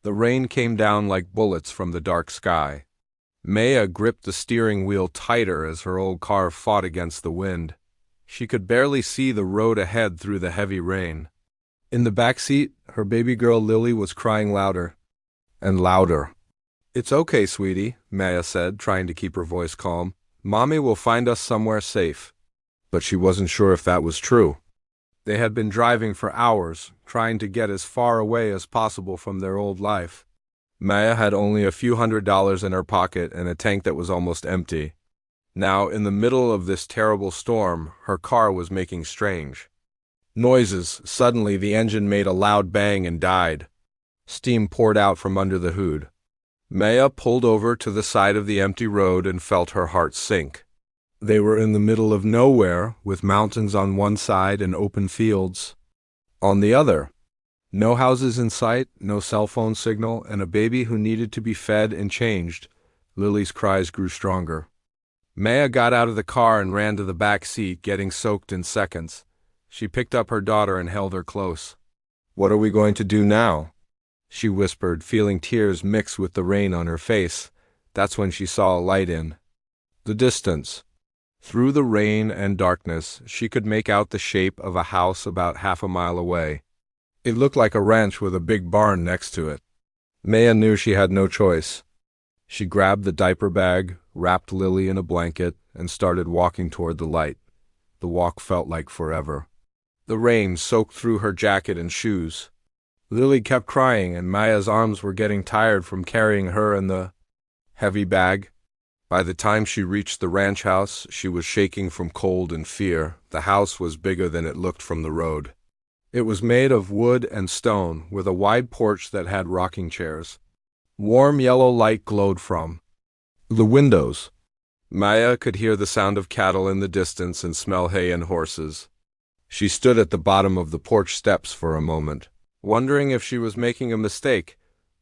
The rain came down like bullets from the dark sky. Maya gripped the steering wheel tighter as her old car fought against the wind. She could barely see the road ahead through the heavy rain. In the back seat, her baby girl Lily was crying louder and louder. "It's okay, sweetie," Maya said, trying to keep her voice calm. "Mommy will find us somewhere safe." But she wasn't sure if that was true. They had been driving for hours, trying to get as far away as possible from their old life. Maya had only a few $100s in her pocket and a tank that was almost empty. Now, in the middle of this terrible storm, her car was making strange noises. Suddenly, the engine made a loud bang and died. Steam poured out from under the hood. Maya pulled over to the side of the empty road and felt her heart sink. They were in the middle of nowhere, with mountains on one side and open fields on the other. No houses in sight, no cell phone signal, and a baby who needed to be fed and changed. Lily's cries grew stronger. Maya got out of the car and ran to the back seat, getting soaked in seconds. She picked up her daughter and held her close. "What are we going to do now?" she whispered, feeling tears mix with the rain on her face. That's when she saw a light in the distance. Through the rain and darkness, she could make out the shape of a house about half a mile away. It looked like a ranch with a big barn next to it. Maya knew she had no choice. She grabbed the diaper bag, wrapped Lily in a blanket, and started walking toward the light. The walk felt like forever. The rain soaked through her jacket and shoes. Lily kept crying, and Maya's arms were getting tired from carrying her and the heavy bag. By the time she reached the ranch house, she was shaking from cold and fear. The house was bigger than it looked from the road. It was made of wood and stone, with a wide porch that had rocking chairs. Warm yellow light glowed from the windows. Maya could hear the sound of cattle in the distance and smell hay and horses. She stood at the bottom of the porch steps for a moment, wondering if she was making a mistake,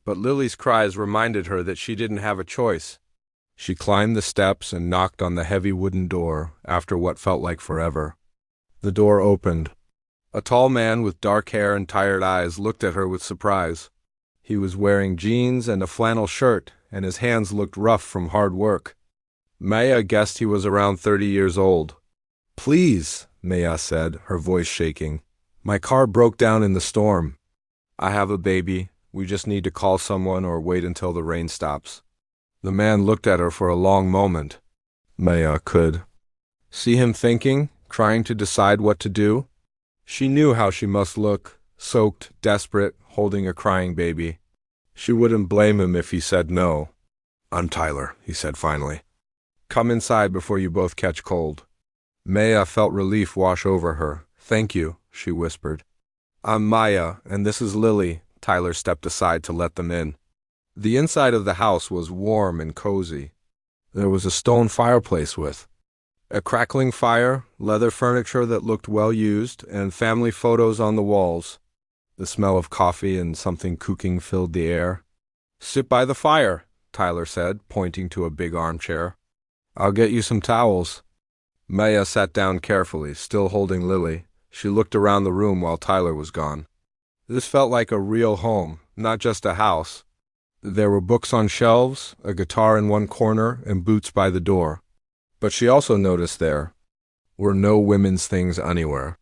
but Lily's cries reminded her that she didn't have a choice. She climbed the steps and knocked on the heavy wooden door, after what felt like forever. The door opened. A tall man with dark hair and tired eyes looked at her with surprise. He was wearing jeans and a flannel shirt, and his hands looked rough from hard work. Maya guessed he was around 30 years old. "Please," Maya said, her voice shaking. "My car broke down in the storm. I have a baby. We just need to call someone or wait until the rain stops." The man looked at her for a long moment. Maya could see him thinking, trying to decide what to do. She knew how she must look, soaked, desperate, holding a crying baby. She wouldn't blame him if he said no. "I'm Tyler," he said finally. "Come inside before you both catch cold." Maya felt relief wash over her. "Thank you," she whispered. "I'm Maya, and this is Lily." Tyler stepped aside to let them in. The inside of the house was warm and cozy. There was a stone fireplace with a crackling fire, leather furniture that looked well used, and family photos on the walls. The smell of coffee and something cooking filled the air. "Sit by the fire," Tyler said, pointing to a big armchair. "I'll get you some towels." Maya sat down carefully, still holding Lily. She looked around the room while Tyler was gone. This felt like a real home, not just a house. There were books on shelves, a guitar in one corner, and boots by the door. But she also noticed there were no women's things anywhere.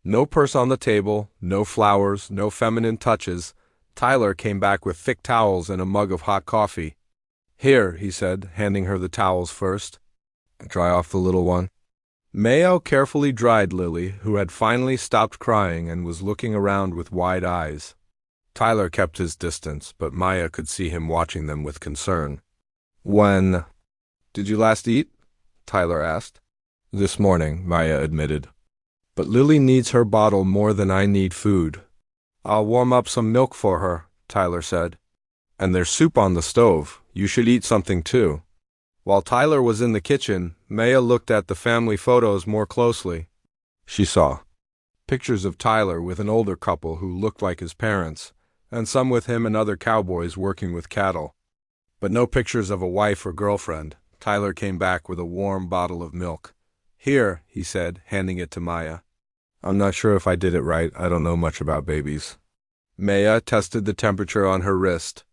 No purse on the table, no flowers, no feminine touches. Tyler came back with thick towels and a mug of hot coffee. "Here," he said, handing her the towels first. "Dry off the little one." Mayo carefully dried Lily, who had finally stopped crying and was looking around with wide eyes. Tyler kept his distance, but Maya could see him watching them with concern. "When did you last eat?" Tyler asked. "This morning," Maya admitted. "But Lily needs her bottle more than I need food." "I'll warm up some milk for her," Tyler said. "And there's soup on the stove. You should eat something too." While Tyler was in the kitchen, Maya looked at the family photos more closely. She saw pictures of Tyler with an older couple who looked like his parents, and some with him and other cowboys working with cattle. But no pictures of a wife or girlfriend. Tyler came back with a warm bottle of milk. "Here," he said, handing it to Maya. "I'm not sure if I did it right. I don't know much about babies." Maya tested the temperature on her wrist.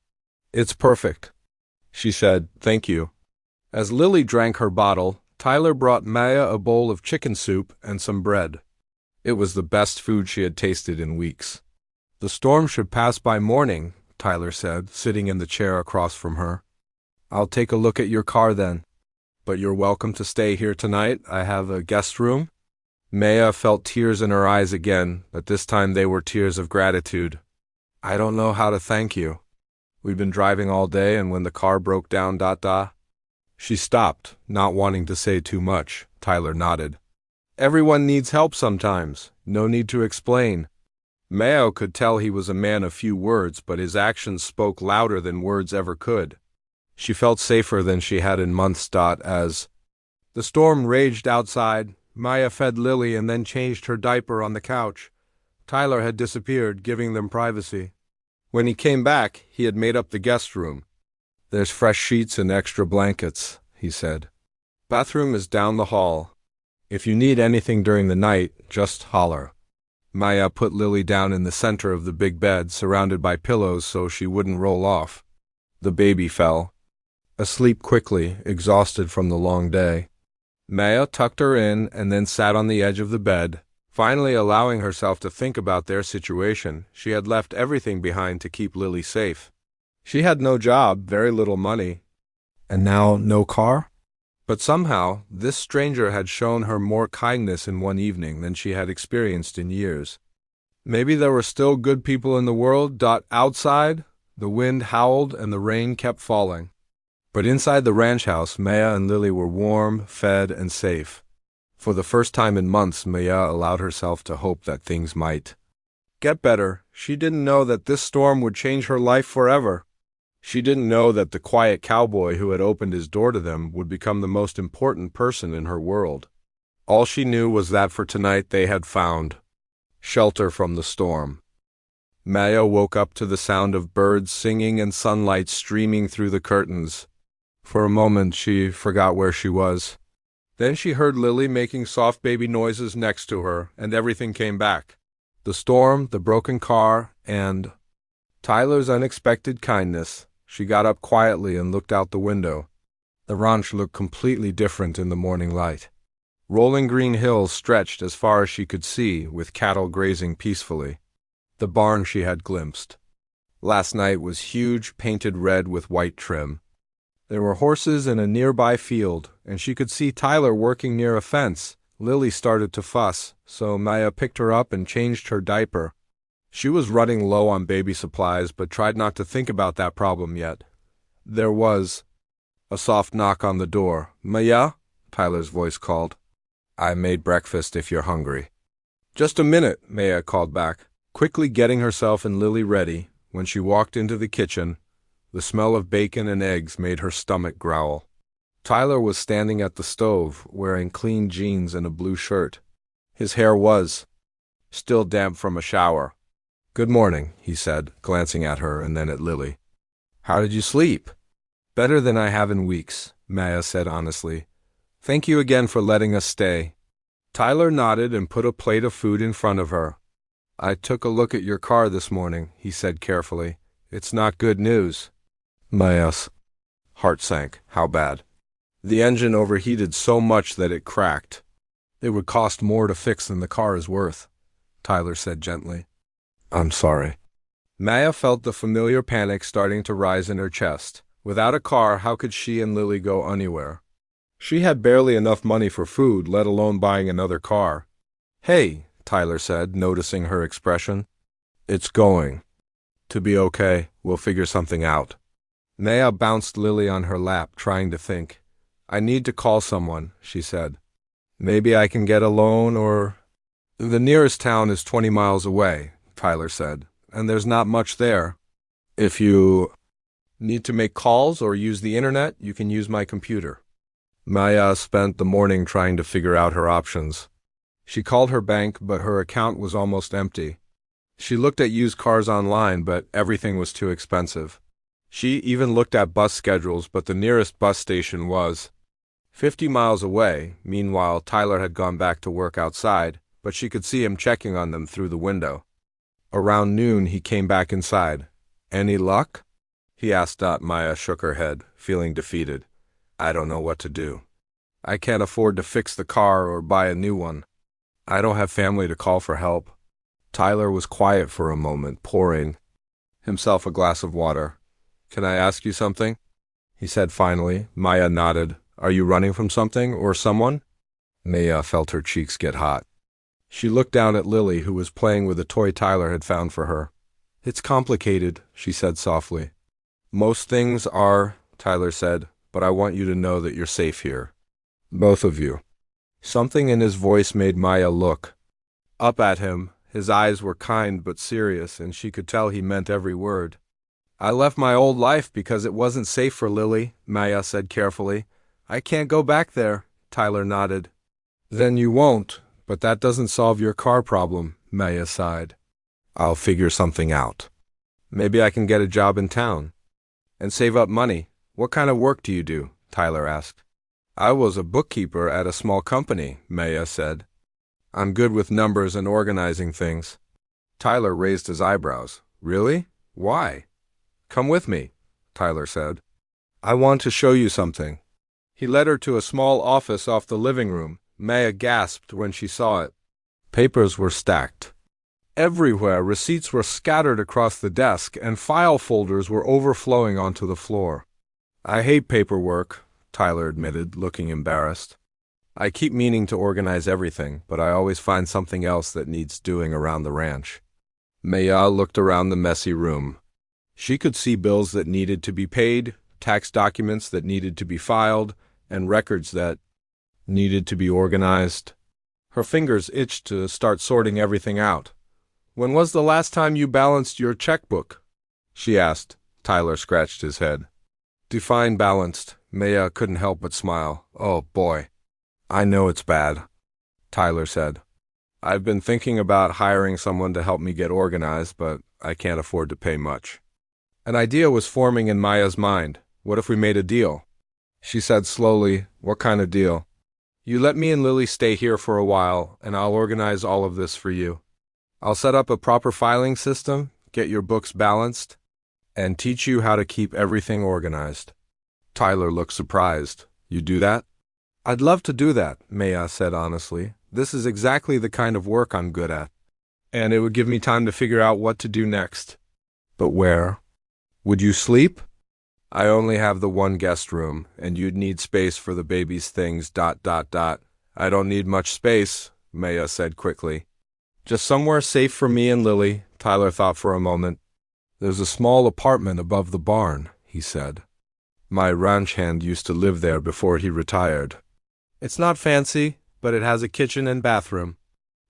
It's perfect, she said. Thank you. As Lily drank her bottle, Tyler brought Maya a bowl of chicken soup and some bread. It was the best food she had tasted in weeks. The storm should pass by morning, Tyler said, sitting in the chair across from her. I'll take a look at your car then. But you're welcome to stay here tonight. I have a guest room. Maya felt tears in her eyes again, but this time they were tears of gratitude. I don't know how to thank you. We've been driving all day, and when the car broke down, She stopped, not wanting to say too much. Tyler nodded. Everyone needs help sometimes. No need to explain. Maya could tell he was a man of few words, but his actions spoke louder than words ever could. She felt safer than she had in months. As the storm raged outside, Maya fed Lily and then changed her diaper on the couch. Tyler had disappeared, giving them privacy. When he came back, he had made up the guest room. There's fresh sheets and extra blankets, he said. Bathroom is down the hall. If you need anything during the night, just holler. Maya put Lily down in the center of the big bed, surrounded by pillows so she wouldn't roll off. The baby fell asleep quickly, exhausted from the long day. Maya tucked her in and then sat on the edge of the bed, finally allowing herself to think about their situation. She had left everything behind to keep Lily safe. She had no job, very little money, and now no car? But somehow, this stranger had shown her more kindness in one evening than she had experienced in years. Maybe there were still good people in the world. Outside, the wind howled and the rain kept falling. But inside the ranch house, Maya and Lily were warm, fed, and safe. For the first time in months, Maya allowed herself to hope that things might get better. She didn't know that this storm would change her life forever. She didn't know that the quiet cowboy who had opened his door to them would become the most important person in her world. All she knew was that for tonight they had found shelter from the storm. Maya woke up to the sound of birds singing and sunlight streaming through the curtains. For a moment she forgot where she was. Then she heard Lily making soft baby noises next to her, and everything came back. The storm, the broken car, and Tyler's unexpected kindness. She got up quietly and looked out the window. The ranch looked completely different in the morning light. Rolling green hills stretched as far as she could see, with cattle grazing peacefully. The barn she had glimpsed last night was huge, painted red with white trim. There were horses in a nearby field, and she could see Tyler working near a fence. Lily started to fuss, so Maya picked her up and changed her diaper. She was running low on baby supplies, but tried not to think about that problem yet. There was a soft knock on the door. Maya? Tyler's voice called. I made breakfast if you're hungry. Just a minute, Maya called back, quickly getting herself and Lily ready. When she walked into the kitchen, the smell of bacon and eggs made her stomach growl. Tyler was standing at the stove, wearing clean jeans and a blue shirt. His hair was still damp from a shower. Good morning, he said, glancing at her and then at Lily. How did you sleep? Better than I have in weeks, Maya said honestly. Thank you again for letting us stay. Tyler nodded and put a plate of food in front of her. I took a look at your car this morning, he said carefully. It's not good news. Maya's heart sank. How bad? The engine overheated so much that it cracked. It would cost more to fix than the car is worth, Tyler said gently. I'm sorry. Maya felt the familiar panic starting to rise in her chest. Without a car, how could she and Lily go anywhere? She had barely enough money for food, let alone buying another car. Hey, Tyler said, noticing her expression. It's going to be okay. We'll figure something out. Maya bounced Lily on her lap, trying to think. I need to call someone, she said. Maybe I can get a loan or... The nearest town is 20 miles away, Tyler said, and there's not much there. If you need to make calls or use the internet, you can use my computer. Maya spent the morning trying to figure out her options. She called her bank, but her account was almost empty. She looked at used cars online, but everything was too expensive. She even looked at bus schedules, but the nearest bus station was 50 miles away. Meanwhile, Tyler had gone back to work outside, but she could see him checking on them through the window. Around noon he came back inside. Any luck? He asked. Maya shook her head, feeling defeated. I don't know what to do. I can't afford to fix the car or buy a new one. I don't have family to call for help. Tyler was quiet for a moment, pouring himself a glass of water. Can I ask you something? He said finally. Maya nodded. Are you running from something or someone? Maya felt her cheeks get hot. She looked down at Lily, who was playing with a toy Tyler had found for her. It's complicated, she said softly. Most things are, Tyler said, but I want you to know that you're safe here. Both of you. Something in his voice made Maya look up at him. His eyes were kind but serious, and she could tell he meant every word. I left my old life because it wasn't safe for Lily, Maya said carefully. I can't go back there, Tyler nodded. Then you won't, but that doesn't solve your car problem, Maya sighed. I'll figure something out. Maybe I can get a job in town. And save up money. What kind of work do you do? Tyler asked. I was a bookkeeper at a small company, Maya said. I'm good with numbers and organizing things. Tyler raised his eyebrows. Really? Why? Come with me, Tyler said. I want to show you something. He led her to a small office off the living room. Maya gasped when she saw it. Papers were stacked. Everywhere, receipts were scattered across the desk, and file folders were overflowing onto the floor. I hate paperwork, Tyler admitted, looking embarrassed. I keep meaning to organize everything, but I always find something else that needs doing around the ranch. Maya looked around the messy room. She could see bills that needed to be paid, tax documents that needed to be filed, and records that needed to be organized. Her fingers itched to start sorting everything out. When was the last time you balanced your checkbook? She asked. Tyler scratched his head. Define balanced. Maya couldn't help but smile. Oh, boy. I know it's bad, Tyler said. I've been thinking about hiring someone to help me get organized, but I can't afford to pay much. An idea was forming in Maya's mind. What if we made a deal? She said slowly, What kind of deal? You let me and Lily stay here for a while, and I'll organize all of this for you. I'll set up a proper filing system, get your books balanced, and teach you how to keep everything organized. Tyler looked surprised. You do that? I'd love to do that, Maya said honestly. This is exactly the kind of work I'm good at. And it would give me time to figure out what to do next. But where? Would you sleep? I only have the one guest room, and you'd need space for the baby's things, ... I don't need much space, Maya said quickly. Just somewhere safe for me and Lily, Tyler thought for a moment. There's a small apartment above the barn, he said. My ranch hand used to live there before he retired. It's not fancy, but it has a kitchen and bathroom.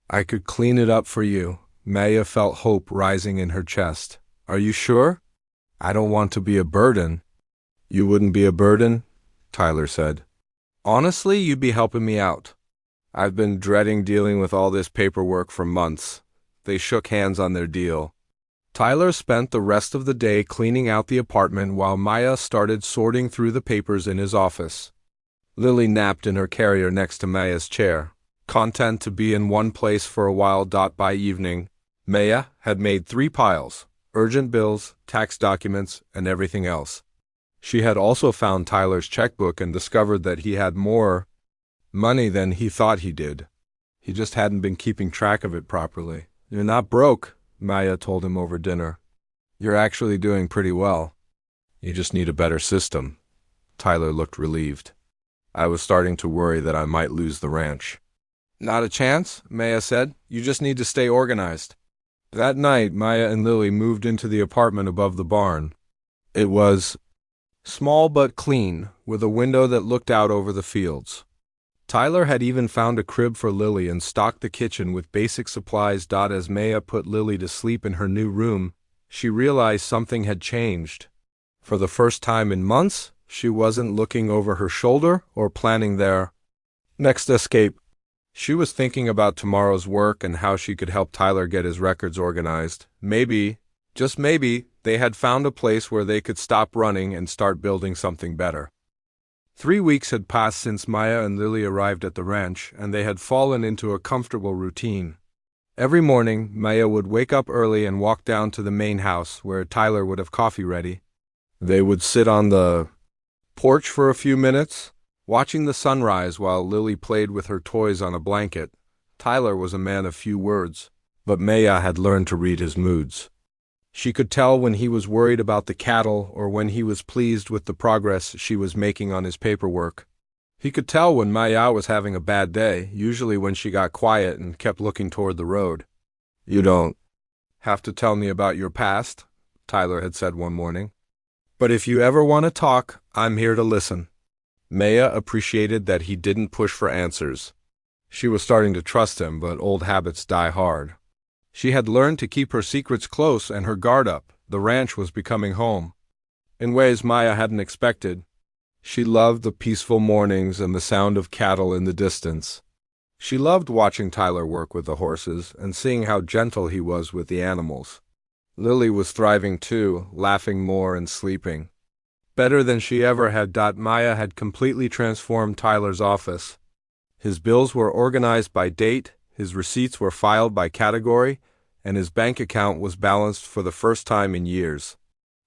I could clean it up for you. Maya felt hope rising in her chest. Are you sure? I don't want to be a burden. You wouldn't be a burden? Tyler said. Honestly, you'd be helping me out. I've been dreading dealing with all this paperwork for months. They shook hands on their deal. Tyler spent the rest of the day cleaning out the apartment while Maya started sorting through the papers in his office. Lily napped in her carrier next to Maya's chair, content to be in one place for a while. By evening, Maya had made 3 piles, urgent bills, tax documents, and everything else. She had also found Tyler's checkbook and discovered that he had more money than he thought he did. He just hadn't been keeping track of it properly. You're not broke, Maya told him over dinner. You're actually doing pretty well. You just need a better system. Tyler looked relieved. I was starting to worry that I might lose the ranch. Not a chance, Maya said. You just need to stay organized. That night, Maya and Lily moved into the apartment above the barn. It was small but clean, with a window that looked out over the fields. Tyler had even found a crib for Lily and stocked the kitchen with basic supplies. As Maya put Lily to sleep in her new room, she realized something had changed. For the first time in months, she wasn't looking over her shoulder or planning their next escape. She was thinking about tomorrow's work and how she could help Tyler get his records organized. Maybe, just maybe, they had found a place where they could stop running and start building something better. 3 weeks had passed since Maya and Lily arrived at the ranch, and they had fallen into a comfortable routine. Every morning, Maya would wake up early and walk down to the main house where Tyler would have coffee ready. They would sit on the porch for a few minutes, watching the sunrise while Lily played with her toys on a blanket. Tyler was a man of few words, but Maya had learned to read his moods. She could tell when he was worried about the cattle or when he was pleased with the progress she was making on his paperwork. He could tell when Maya was having a bad day, usually when she got quiet and kept looking toward the road. "You don't have to tell me about your past," Tyler had said one morning. "But if you ever want to talk, I'm here to listen." Maya appreciated that he didn't push for answers. She was starting to trust him, but old habits die hard. She had learned to keep her secrets close and her guard up. The ranch was becoming home, in ways Maya hadn't expected. She loved the peaceful mornings and the sound of cattle in the distance. She loved watching Tyler work with the horses and seeing how gentle he was with the animals. Lily was thriving too, laughing more and sleeping better than she ever had. Maya had completely transformed Tyler's office. His bills were organized by date, his receipts were filed by category, and his bank account was balanced for the first time in years.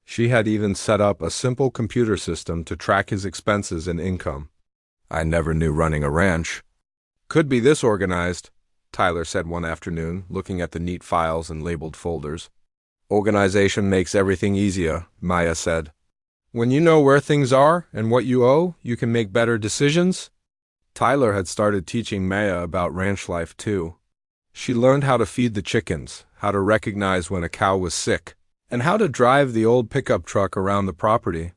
She had even set up a simple computer system to track his expenses and income. "I never knew running a ranch could be this organized," Tyler said one afternoon, looking at the neat files and labeled folders. "Organization makes everything easier," Maya said. "When you know where things are and what you owe, you can make better decisions." Tyler had started teaching Maya about ranch life too. She learned how to feed the chickens, how to recognize when a cow was sick, and how to drive the old pickup truck around the property.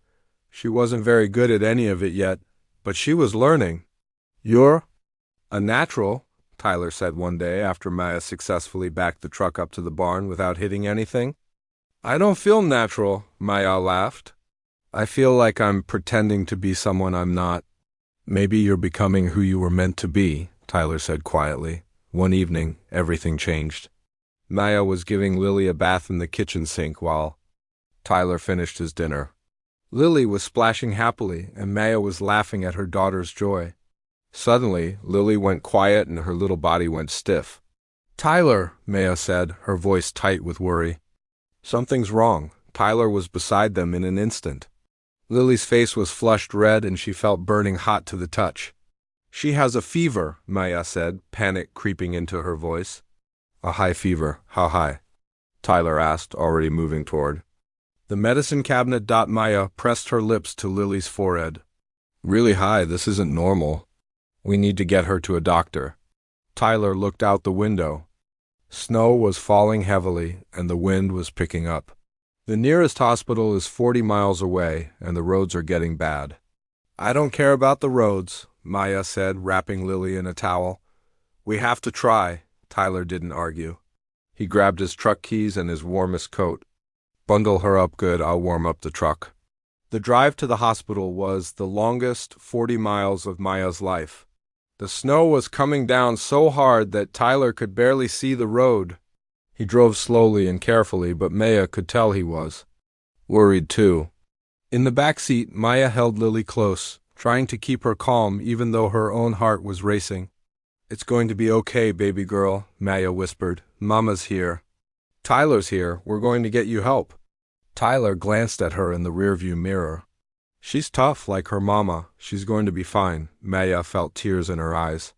She wasn't very good at any of it yet, but she was learning. "You're a natural," Tyler said one day after Maya successfully backed the truck up to the barn without hitting anything. "I don't feel natural," Maya laughed. "I feel like I'm pretending to be someone I'm not." "Maybe you're becoming who you were meant to be," Tyler said quietly. One evening, everything changed. Maya was giving Lily a bath in the kitchen sink while Tyler finished his dinner. Lily was splashing happily, and Maya was laughing at her daughter's joy. Suddenly, Lily went quiet and her little body went stiff. "Tyler," Maya said, her voice tight with worry. "Something's wrong." Tyler was beside them in an instant. Lily's face was flushed red and she felt burning hot to the touch. "She has a fever," Maya said, panic creeping into her voice. "A high fever. How high?" Tyler asked, already moving toward the medicine cabinet. Maya pressed her lips to Lily's forehead. "Really high. This isn't normal. We need to get her to a doctor." Tyler looked out the window. Snow was falling heavily and the wind was picking up. "The nearest hospital is 40 miles away and the roads are getting bad." "I don't care about the roads," Maya said, wrapping Lily in a towel. "We have to try." Tyler didn't argue. He grabbed his truck keys and his warmest coat. "Bundle her up good, I'll warm up the truck." The drive to the hospital was the longest 40 miles of Maya's life. The snow was coming down so hard that Tyler could barely see the road. He drove slowly and carefully, but Maya could tell he was worried too. In the back seat, Maya held Lily close, trying to keep her calm even though her own heart was racing. "It's going to be okay, baby girl," Maya whispered. "Mama's here. Tyler's here. We're going to get you help." Tyler glanced at her in the rearview mirror. "She's tough like her mama. She's going to be fine." Maya felt tears in her eyes.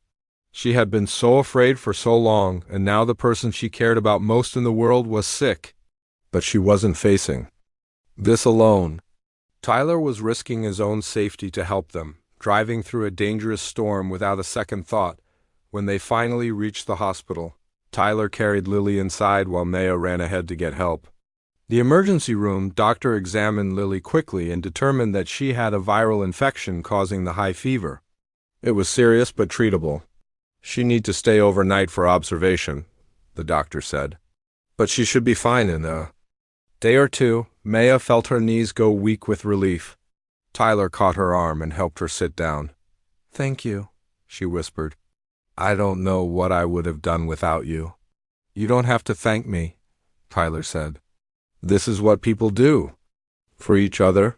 She had been so afraid for so long, and now the person she cared about most in the world was sick. But she wasn't facing this alone. Tyler was risking his own safety to help them, driving through a dangerous storm without a second thought. When they finally reached the hospital, Tyler carried Lily inside while Maya ran ahead to get help. The emergency room doctor examined Lily quickly and determined that she had a viral infection causing the high fever. It was serious but treatable. "She need to stay overnight for observation," the doctor said. "But she should be fine in a day or two." Maya felt her knees go weak with relief. Tyler caught her arm and helped her sit down. "Thank you," she whispered. "I don't know what I would have done without you." "You don't have to thank me," Tyler said. "This is what people do for each other."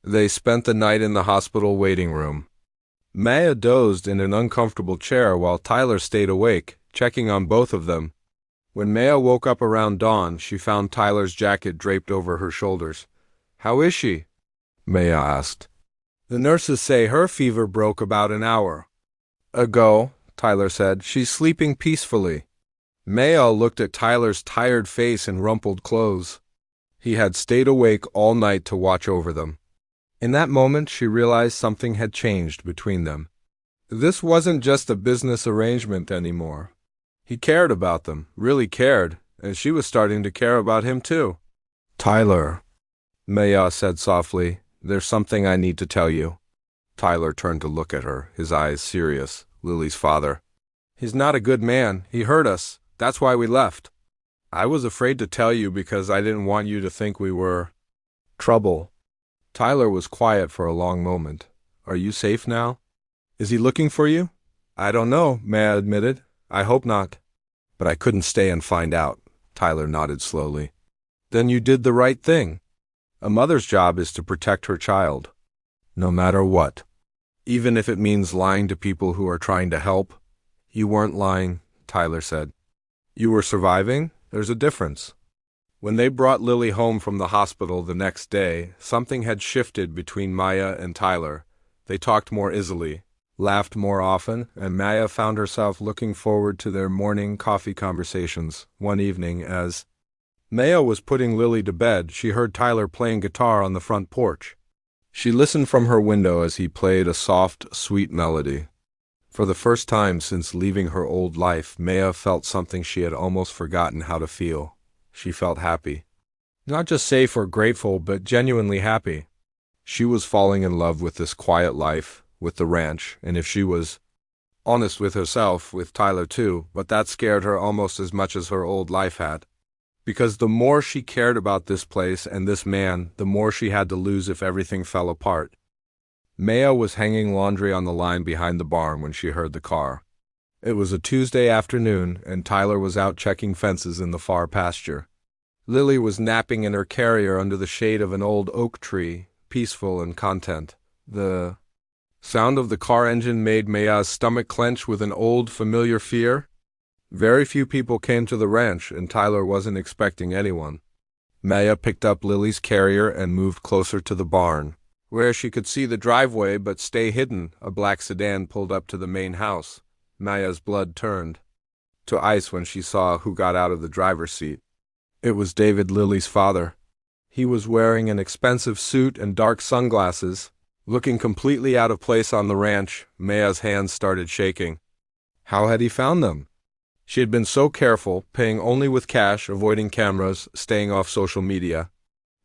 They spent the night in the hospital waiting room. Maya dozed in an uncomfortable chair while Tyler stayed awake, checking on both of them. When Maya woke up around dawn, she found Tyler's jacket draped over her shoulders. "How is she?" Maya asked. "The nurses say her fever broke about an hour ago," Tyler said. "She's sleeping peacefully." Maya looked at Tyler's tired face and rumpled clothes. He had stayed awake all night to watch over them. In that moment, she realized something had changed between them. This wasn't just a business arrangement anymore. He cared about them, really cared, and she was starting to care about him too. "Tyler," Maya said softly, "there's something I need to tell you." Tyler turned to look at her, his eyes serious. "Lily's father. He's not a good man. He hurt us. That's why we left. I was afraid to tell you because I didn't want you to think we were trouble." Tyler was quiet for a long moment. "Are you safe now? Is he looking for you?" "I don't know," Maya admitted. "I hope not." "But I couldn't stay and find out." Tyler nodded slowly. "Then you did the right thing. A mother's job is to protect her child. No matter what. Even if it means lying to people who are trying to help." "You weren't lying," Tyler said. "You were surviving? There's a difference." When they brought Lily home from the hospital the next day, something had shifted between Maya and Tyler. They talked more easily, laughed more often, and Maya found herself looking forward to their morning coffee conversations. One evening, as Maya was putting Lily to bed, she heard Tyler playing guitar on the front porch. She listened from her window as he played a soft, sweet melody. For the first time since leaving her old life, Maya felt something she had almost forgotten how to feel. She felt happy. Not just safe or grateful, but genuinely happy. She was falling in love with this quiet life, with the ranch, and if she was honest with herself, with Tyler too, but that scared her almost as much as her old life had. Because the more she cared about this place and this man, the more she had to lose if everything fell apart. Maya was hanging laundry on the line behind the barn when she heard the car. It was a Tuesday afternoon, and Tyler was out checking fences in the far pasture. Lily was napping in her carrier under the shade of an old oak tree, peaceful and content. The sound of the car engine made Maya's stomach clench with an old, familiar fear. Very few people came to the ranch, and Tyler wasn't expecting anyone. Maya picked up Lily's carrier and moved closer to the barn, where she could see the driveway but stay hidden. A black sedan pulled up to the main house. Maya's blood turned to ice when she saw who got out of the driver's seat. It was David, Lily's father. He was wearing an expensive suit and dark sunglasses, looking completely out of place on the ranch. Maya's hands started shaking. How had he found them? She had been so careful, paying only with cash, avoiding cameras, staying off social media.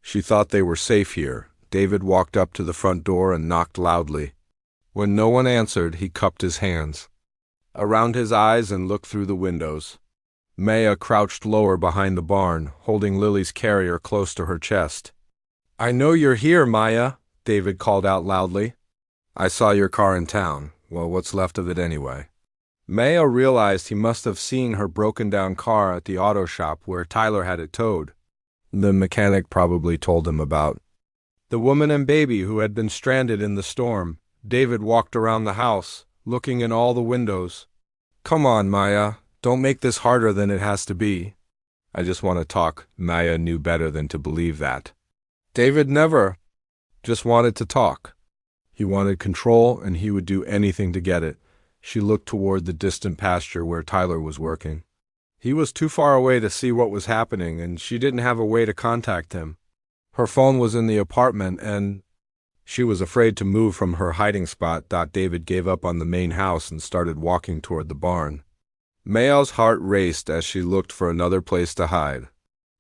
She thought they were safe here. David walked up to the front door and knocked loudly. When no one answered, he cupped his hands around his eyes and looked through the windows. Maya crouched lower behind the barn, holding Lily's carrier close to her chest. "I know you're here, Maya," David called out loudly. "I saw your car in town. Well, what's left of it anyway?" Maya realized he must have seen her broken-down car at the auto shop where Tyler had it towed. The mechanic probably told him about the woman and baby who had been stranded in the storm. David walked around the house, looking in all the windows. "Come on, Maya. Don't make this harder than it has to be." "I just want to talk." Maya knew better than to believe that. David never just wanted to talk. He wanted control, and he would do anything to get it. She looked toward the distant pasture where Tyler was working. He was too far away to see what was happening, and she didn't have a way to contact him. Her phone was in the apartment, and she was afraid to move from her hiding spot. David gave up on the main house and started walking toward the barn. Maya's heart raced as she looked for another place to hide.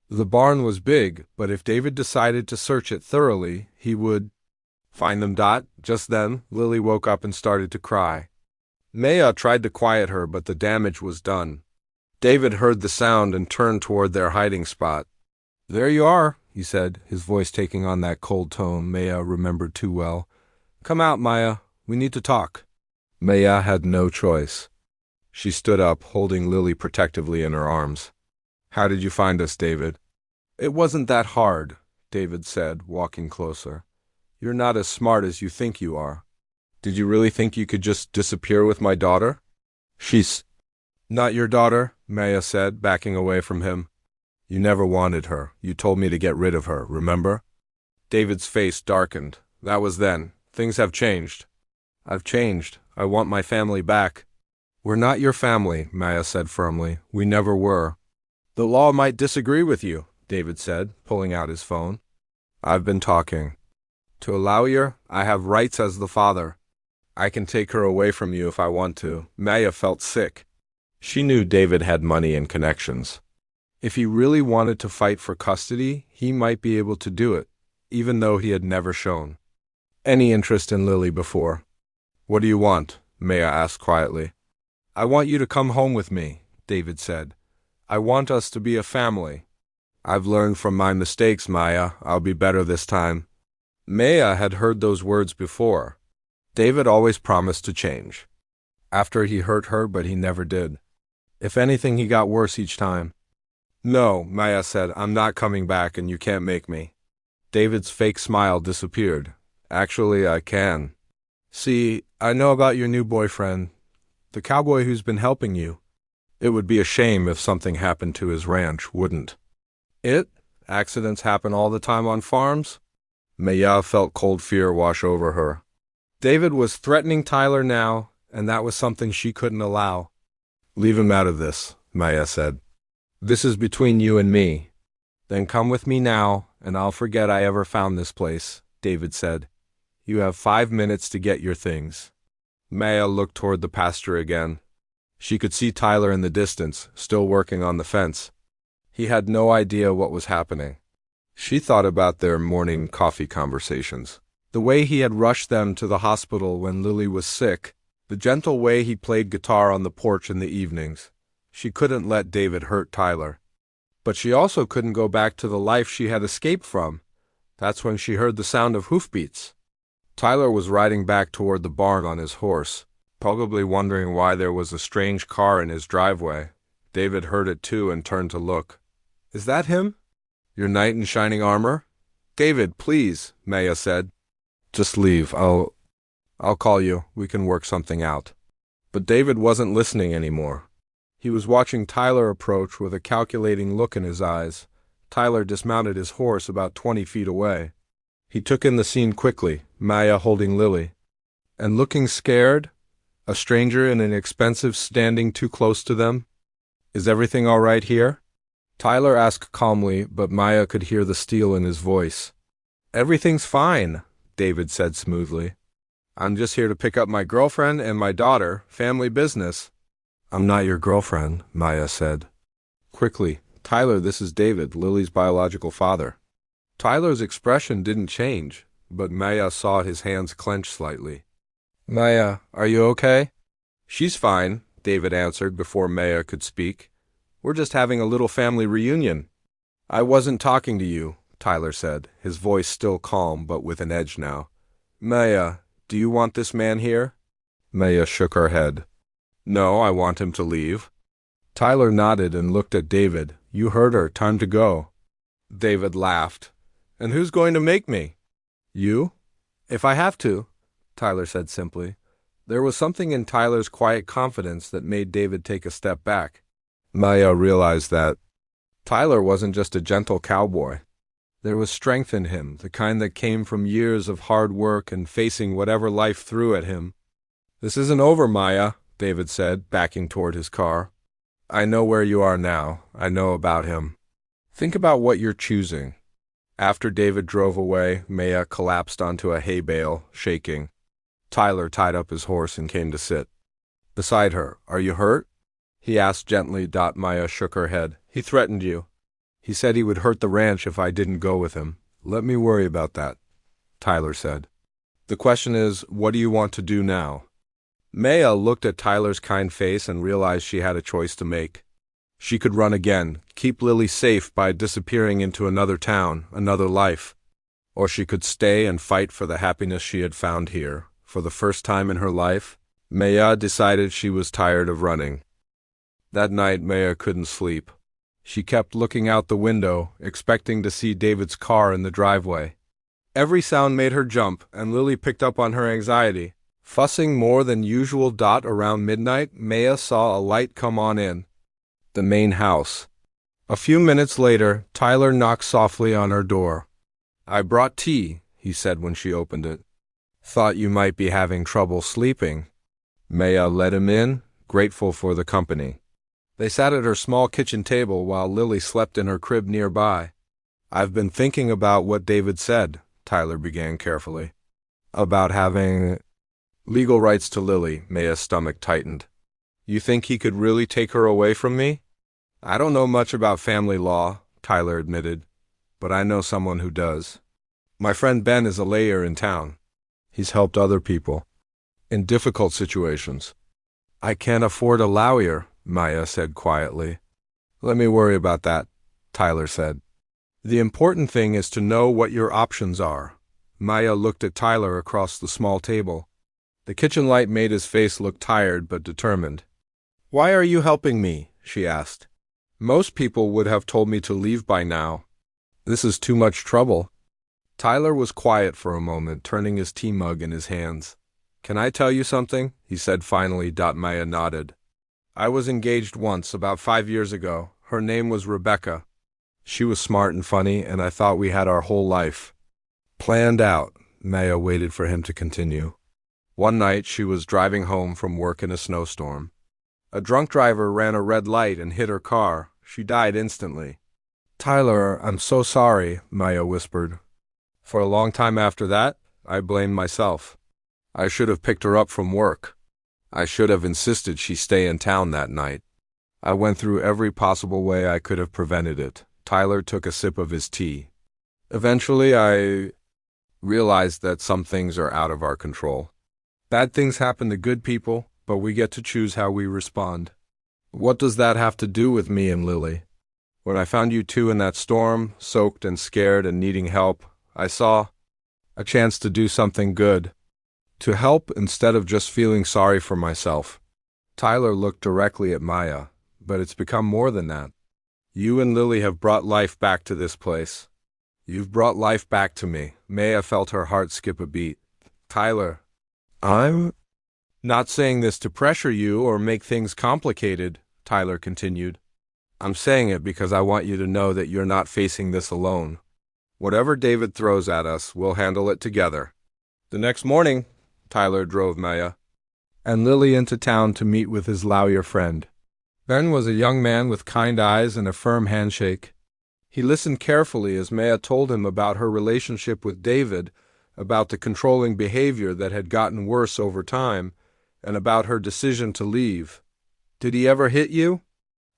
The barn was big, but if David decided to search it thoroughly, he would find them. Just then, Lily woke up and started to cry. Maya tried to quiet her, but the damage was done. David heard the sound and turned toward their hiding spot. "There you are," he said, his voice taking on that cold tone Maya remembered too well. "Come out, Maya. We need to talk." Maya had no choice. She stood up, holding Lily protectively in her arms. "How did you find us, David?" "It wasn't that hard," David said, walking closer. "You're not as smart as you think you are." "Did you really think you could just disappear with my daughter?" She's Not your daughter, Maya said, backing away from him. You never wanted her. You told me to get rid of her, remember? David's face darkened. That was then. Things have changed. I've changed. I want my family back. We're not your family, Maya said firmly. We never were. The law might disagree with you, David said, pulling out his phone. I've been talking. To Alauyer, I have rights as the father. I can take her away from you if I want to. Maya felt sick. She knew David had money and connections. If he really wanted to fight for custody, he might be able to do it, even though he had never shown any interest in Lily before. What do you want? Maya asked quietly. I want you to come home with me, David said. I want us to be a family. I've learned from my mistakes, Maya. I'll be better this time. Maya had heard those words before. David always promised to change. After he hurt her, but he never did. If anything, he got worse each time. No, Maya said, I'm not coming back and you can't make me. David's fake smile disappeared. Actually, I can. See, I know about your new boyfriend, the cowboy who's been helping you. It would be a shame if something happened to his ranch, wouldn't it? Accidents happen all the time on farms? Maya felt cold fear wash over her. David was threatening Tyler now, and that was something she couldn't allow. Leave him out of this, Maya said. This is between you and me. Then come with me now, and I'll forget I ever found this place, David said. You have 5 minutes to get your things. Maya looked toward the pasture again. She could see Tyler in the distance, still working on the fence. He had no idea what was happening. She thought about their morning coffee conversations. The way he had rushed them to the hospital when Lily was sick, the gentle way he played guitar on the porch in the evenings. She couldn't let David hurt Tyler. But she also couldn't go back to the life she had escaped from. That's when she heard the sound of hoofbeats. Tyler was riding back toward the barn on his horse, probably wondering why there was a strange car in his driveway. David heard it too and turned to look. Is that him? Your knight in shining armor? David, please, Maya said. Just leave. I'll call you. We can work something out. But David wasn't listening anymore. He was watching Tyler approach with a calculating look in his eyes. Tyler dismounted his horse about 20 feet away. He took in the scene quickly, Maya holding Lily. And looking scared, a stranger in an expensive standing too close to them. Is everything all right here? Tyler asked calmly, but Maya could hear the steel in his voice. Everything's fine, David said smoothly. I'm just here to pick up my girlfriend and my daughter, family business. I'm not your girlfriend, Maya said. Quickly, Tyler, this is David, Lily's biological father. Tyler's expression didn't change, but Maya saw his hands clench slightly. Maya, are you okay? She's fine, David answered before Maya could speak. We're just having a little family reunion. I wasn't talking to you, Tyler said, his voice still calm but with an edge now. Maya, do you want this man here? Maya shook her head. No, I want him to leave. Tyler nodded and looked at David. You heard her. Time to go. David laughed. And who's going to make me? You? If I have to, Tyler said simply. There was something in Tyler's quiet confidence that made David take a step back. Maya realized that Tyler wasn't just a gentle cowboy. There was strength in him, the kind that came from years of hard work and facing whatever life threw at him. This isn't over, Maya, David said, backing toward his car. I know where you are now. I know about him. Think about what you're choosing. After David drove away, Maya collapsed onto a hay bale, shaking. Tyler tied up his horse and came to sit beside her. Are you hurt? He asked gently. Maya shook her head. He threatened you. He said he would hurt the ranch if I didn't go with him. Let me worry about that, Tyler said. The question is, what do you want to do now? Maya looked at Tyler's kind face and realized she had a choice to make. She could run again, keep Lily safe by disappearing into another town, another life. Or she could stay and fight for the happiness she had found here. For the first time in her life, Maya decided she was tired of running. That night, Maya couldn't sleep. She kept looking out the window, expecting to see David's car in the driveway. Every sound made her jump, and Lily picked up on her anxiety. Fussing more than usual. Around midnight, Maya saw a light come on in the main house. A few minutes later, Tyler knocked softly on her door. "I brought tea," he said when she opened it. "Thought you might be having trouble sleeping." Maya let him in, grateful for the company. They sat at her small kitchen table while Lily slept in her crib nearby. "I've been thinking about what David said," Tyler began carefully. "About having legal rights to Lily." Maya's stomach tightened. "You think he could really take her away from me?" "I don't know much about family law," Tyler admitted, "but I know someone who does. My friend Ben is a lawyer in town. He's helped other people in difficult situations." "I can't afford a lawyer," Maya said quietly. "Let me worry about that," Tyler said. "The important thing is to know what your options are." Maya looked at Tyler across the small table. The kitchen light made his face look tired but determined. "Why are you helping me?" she asked. "Most people would have told me to leave by now. This is too much trouble." Tyler was quiet for a moment, turning his tea mug in his hands. "Can I tell you something?" he said finally. Maya nodded. "I was engaged once, about 5 years ago. Her name was Rebecca. She was smart and funny, and I thought we had our whole life planned out." Maya waited for him to continue. "One night she was driving home from work in a snowstorm. A drunk driver ran a red light and hit her car. She died instantly." "Tyler, I'm so sorry," Maya whispered. "For a long time after that, I blamed myself. I should have picked her up from work. I should have insisted she stay in town that night. I went through every possible way I could have prevented it." Tyler took a sip of his tea. "Eventually, I realized that some things are out of our control. Bad things happen to good people, but we get to choose how we respond. What does that have to do with me and Lily? When I found you two in that storm, soaked and scared and needing help, I saw a chance to do something good, to help instead of just feeling sorry for myself." Tyler looked directly at Maya. "But it's become more than that. You and Lily have brought life back to this place. You've brought life back to me." Maya felt her heart skip a beat. "Tyler, I'm not saying this to pressure you or make things complicated," Tyler continued. "I'm saying it because I want you to know that you're not facing this alone. Whatever David throws at us, we'll handle it together." The next morning, Tyler drove Maya and Lily into town to meet with his lawyer friend. Ben was a young man with kind eyes and a firm handshake. He listened carefully as Maya told him about her relationship with David, about the controlling behavior that had gotten worse over time, and about her decision to leave. "Did he ever hit you?"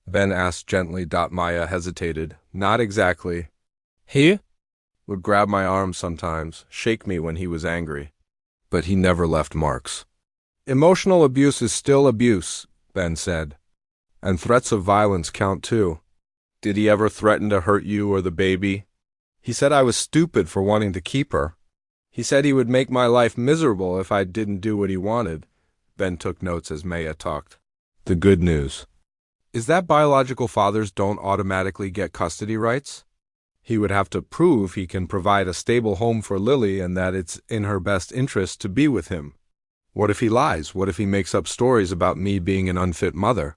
Ben asked gently. Maya hesitated. "Not exactly. He would grab my arm sometimes, shake me when he was angry. But he never left marks." "Emotional abuse is still abuse," Ben said. "And threats of violence count too." "Did he ever threaten to hurt you or the baby?" "He said I was stupid for wanting to keep her. He said he would make my life miserable if I didn't do what he wanted." Ben took notes as Maya talked. "The good news is that biological fathers don't automatically get custody rights. He would have to prove he can provide a stable home for Lily and that it's in her best interest to be with him. What if he lies? What if he makes up stories about me being an unfit mother?"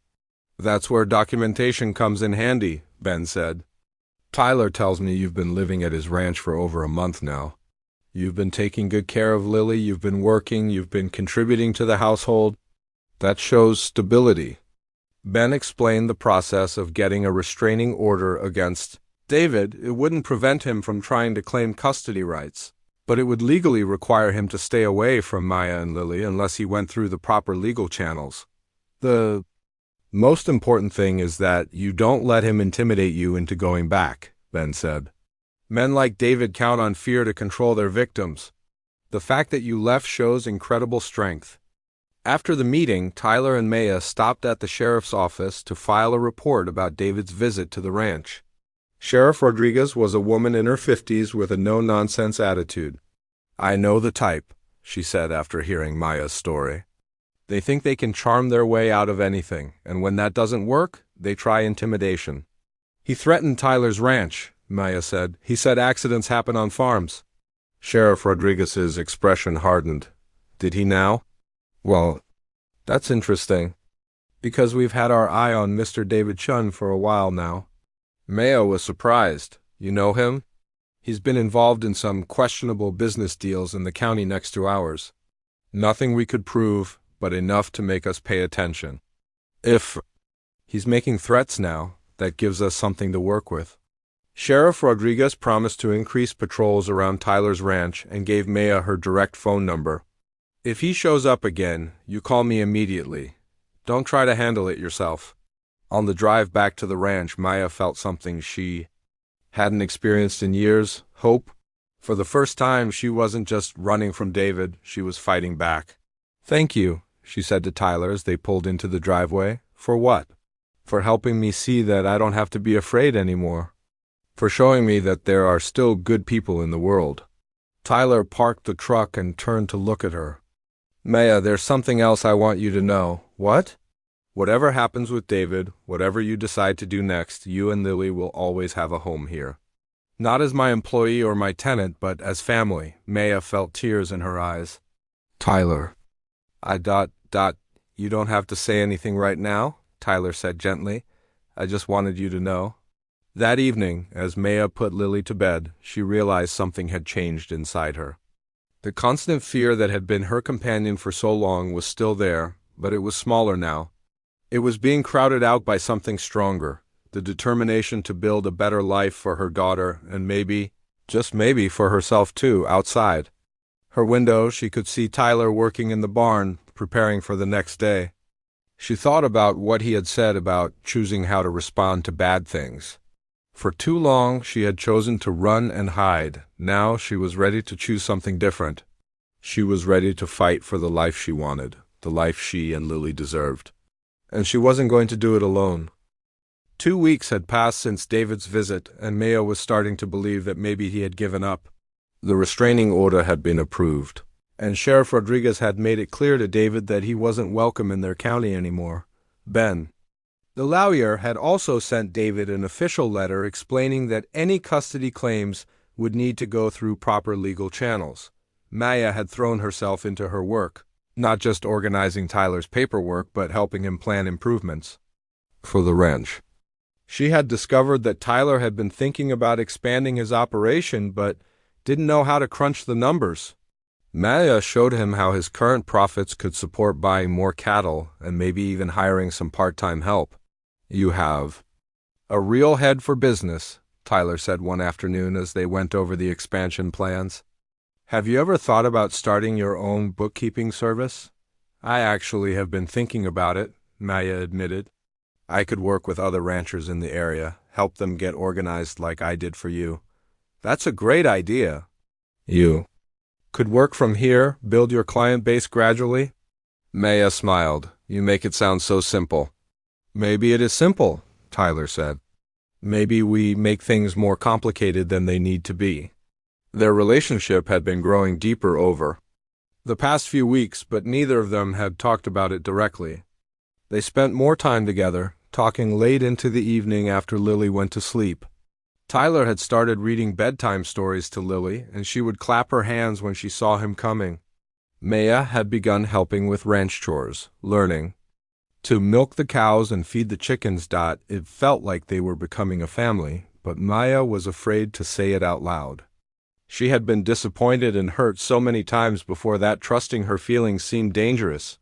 "That's where documentation comes in handy," Ben said. "Tyler tells me you've been living at his ranch for over a month now. You've been taking good care of Lily, you've been working, you've been contributing to the household. That shows stability." Ben explained the process of getting a restraining order against David. It wouldn't prevent him from trying to claim custody rights, but it would legally require him to stay away from Maya and Lily unless he went through the proper legal channels. "The most important thing is that you don't let him intimidate you into going back," Ben said. "Men like David count on fear to control their victims. The fact that you left shows incredible strength." After the meeting, Tyler and Maya stopped at the sheriff's office to file a report about David's visit to the ranch. Sheriff Rodriguez was a woman in her 50s with a no-nonsense attitude. "I know the type," she said after hearing Maya's story. "They think they can charm their way out of anything, and when that doesn't work, they try intimidation." "He threatened Tyler's ranch," Maya said. "He said accidents happen on farms." Sheriff Rodriguez's expression hardened. "Did he now?" Well, that's interesting, because we've had our eye on Mr. David Chun for a while now. Maya was surprised. You know him? He's been involved in some questionable business deals in the county next to ours. Nothing we could prove, but enough to make us pay attention. If he's making threats now, that gives us something to work with. Sheriff Rodriguez promised to increase patrols around Tyler's ranch and gave Maya her direct phone number. If he shows up again, you call me immediately. Don't try to handle it yourself. On the drive back to the ranch, Maya felt something she hadn't experienced in years: hope. For the first time, she wasn't just running from David, she was fighting back. "Thank you," she said to Tyler as they pulled into the driveway. "For what?" "For helping me see that I don't have to be afraid anymore. For showing me that there are still good people in the world." Tyler parked the truck and turned to look at her. "Maya, there's something else I want you to know." "What?" "Whatever happens with David, whatever you decide to do next, you and Lily will always have a home here. Not as my employee or my tenant, but as family." Maya felt tears in her eyes. "Tyler." You don't have to say anything right now," Tyler said gently. "I just wanted you to know." That evening, as Maya put Lily to bed, she realized something had changed inside her. The constant fear that had been her companion for so long was still there, but it was smaller now. It was being crowded out by something stronger, the determination to build a better life for her daughter and maybe, just maybe, for herself too, outside. Her window, she could see Tyler working in the barn, preparing for the next day. She thought about what he had said about choosing how to respond to bad things. For too long, she had chosen to run and hide. Now she was ready to choose something different. She was ready to fight for the life she wanted, the life she and Lily deserved. And she wasn't going to do it alone. 2 weeks had passed since David's visit, and Maya was starting to believe that maybe he had given up. The restraining order had been approved, and Sheriff Rodriguez had made it clear to David that he wasn't welcome in their county anymore. The lawyer had also sent David an official letter explaining that any custody claims would need to go through proper legal channels. Maya had thrown herself into her work, not just organizing Tyler's paperwork, but helping him plan improvements for the ranch. She had discovered that Tyler had been thinking about expanding his operation, but didn't know how to crunch the numbers. Maya showed him how his current profits could support buying more cattle and maybe even hiring some part-time help. "You have a real head for business," Tyler said one afternoon as they went over the expansion plans. "Have you ever thought about starting your own bookkeeping service?" "I actually have been thinking about it," Maya admitted. "I could work with other ranchers in the area, help them get organized like I did for you." "That's a great idea." "You could work from here, build your client base gradually?" Maya smiled. "You make it sound so simple." "Maybe it is simple," Tyler said. "Maybe we make things more complicated than they need to be." Their relationship had been growing deeper over the past few weeks, but neither of them had talked about it directly. They spent more time together, talking late into the evening after Lily went to sleep. Tyler had started reading bedtime stories to Lily, and she would clap her hands when she saw him coming. Maya had begun helping with ranch chores, learning to milk the cows and feed the chickens. It felt like they were becoming a family, but Maya was afraid to say it out loud. She had been disappointed and hurt so many times before that trusting her feelings seemed dangerous.